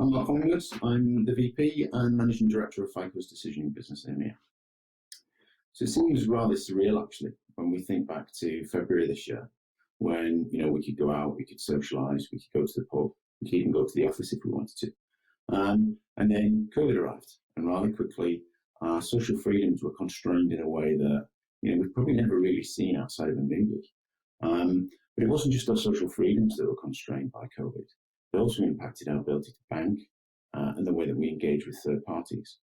I'm Mark Collingwood. I'm the VP and Managing Director of FICO's Decisioning Business in EMEA. So it seems rather surreal, actually, when we think back to February this year, when we could go out, we could socialise, we could go to the pub, we could even go to the office if we wanted to. And then COVID arrived, and rather quickly, our social freedoms were constrained in a way that we've probably never really seen outside of a movie. But it wasn't just our social freedoms that were constrained by COVID. It also impacted our ability to bank and the way that we engage with third parties.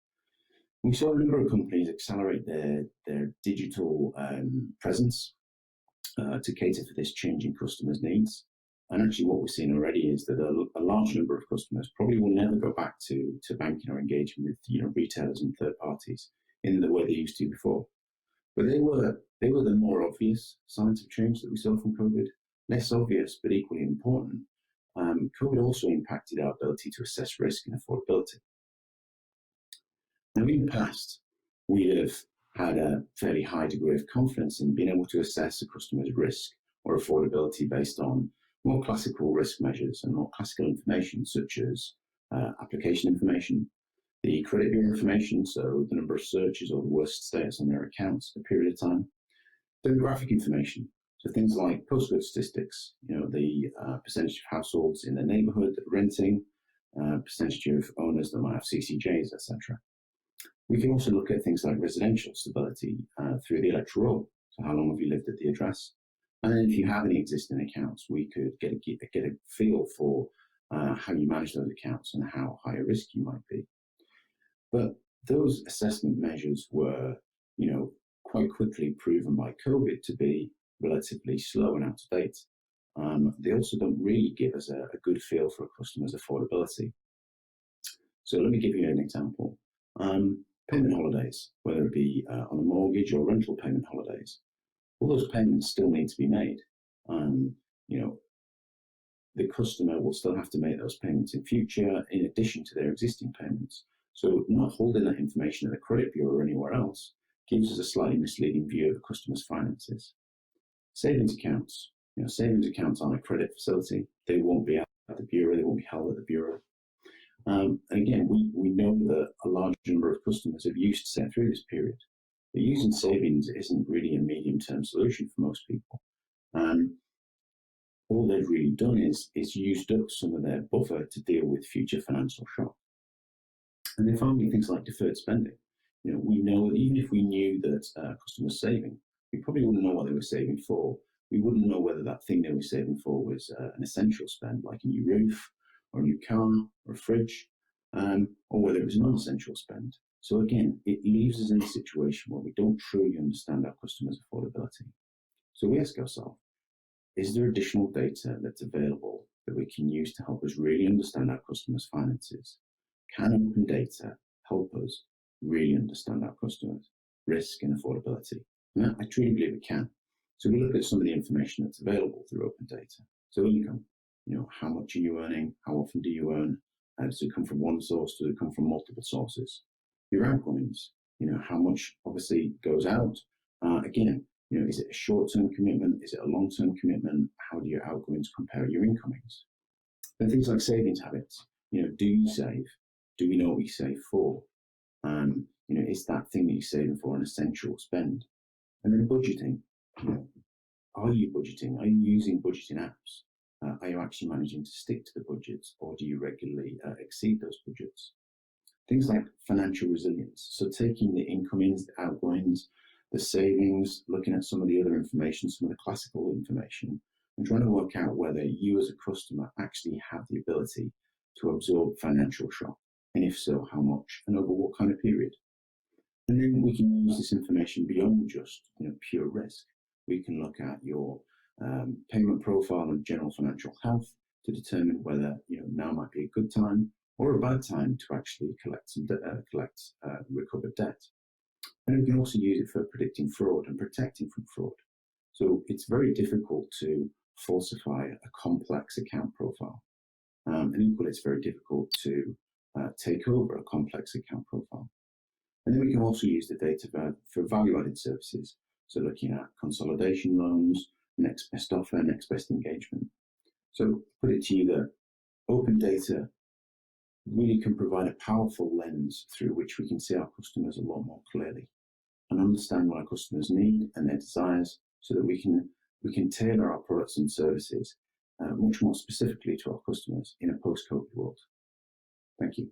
We saw a number of companies accelerate their digital presence to cater for this change in customers' needs. And actually what we're seeing already is that a large number of customers probably will never go back to banking or engaging with retailers and third parties in the way they used to before. But they were the more obvious signs of change that we saw from COVID. Less obvious, but equally important. COVID also impacted our ability to assess risk and affordability. Now, in the past, we'd have had a fairly high degree of confidence in being able to assess a customer's risk or affordability based on more classical risk measures and more classical information, such as application information, the credit bureau information, so the number of searches or the worst status on their accounts for a period of time, demographic information, so things like postcode statistics, the percentage of households in the neighbourhood that are renting, percentage of owners that might have CCJs, etc. We can also look at things like residential stability through the electoral roll. So how long have you lived at the address? And then if you have any existing accounts, we could get a feel for how you manage those accounts and how high a risk you might be. But those assessment measures were, quite quickly proven by COVID to be relatively slow and out of date. They also don't really give us a good feel for a customer's affordability. So let me give you an example. Payment holidays, whether it be on a mortgage or rental payment holidays, all those payments still need to be made. The customer will still have to make those payments in future in addition to their existing payments. So not holding that information at the credit bureau or anywhere else gives us a slightly misleading view of the customer's finances. Savings accounts. Savings accounts aren't a credit facility. They won't be at the bureau. They won't be held at the bureau. And again, we know that a large number of customers have used Set through this period. But using savings isn't really a medium-term solution for most people. All they've really done is used up some of their buffer to deal with future financial shock. And then finally, things like deferred spending. We know that even if we knew that a customer was saving, we probably wouldn't know what they were saving for. We wouldn't know whether that thing they were saving for was an essential spend, like a new roof, or a new car, or a fridge, or whether it was a non-essential spend. So again, it leaves us in a situation where we don't truly understand our customers' affordability. So we ask ourselves, is there additional data that's available that we can use to help us really understand our customers' finances? Can open data help us really understand our customers' risk and affordability? And I truly believe it can. So we look at some of the information that's available through open data. So income, how much are you earning? How often do you earn? Does it come from one source? Does it come from multiple sources? Your outgoings, how much obviously goes out? Again, is it a short-term commitment? Is it a long-term commitment? How do your outgoings compare to your incomings? And things like savings habits. Do you save? Do we know what you save for? Is that thing that you're saving for an essential spend? And then budgeting. Are you budgeting? Are you using budgeting apps? Are you actually managing to stick to the budgets, or do you regularly exceed those budgets? Things like financial resilience. So taking the incomings, the outgoings, the savings, looking at some of the other information, some of the classical information, and trying to work out whether you as a customer actually have the ability to absorb financial shock. And if so, how much and over what kind of period? And then we can use this information beyond just pure risk. We can look at your payment profile and general financial health to determine whether now might be a good time or a bad time to actually collect recovered debt. And we can also use it for predicting fraud and protecting from fraud. So it's very difficult to falsify a complex account profile. And equally, it's very difficult to take over a complex account profile. And then we can also use the data for value-added services. So looking at consolidation loans, next best offer, next best engagement. So put it to you that open data really can provide a powerful lens through which we can see our customers a lot more clearly and understand what our customers need and their desires, so that we can tailor our products and services much more specifically to our customers in a post-COVID world. Thank you.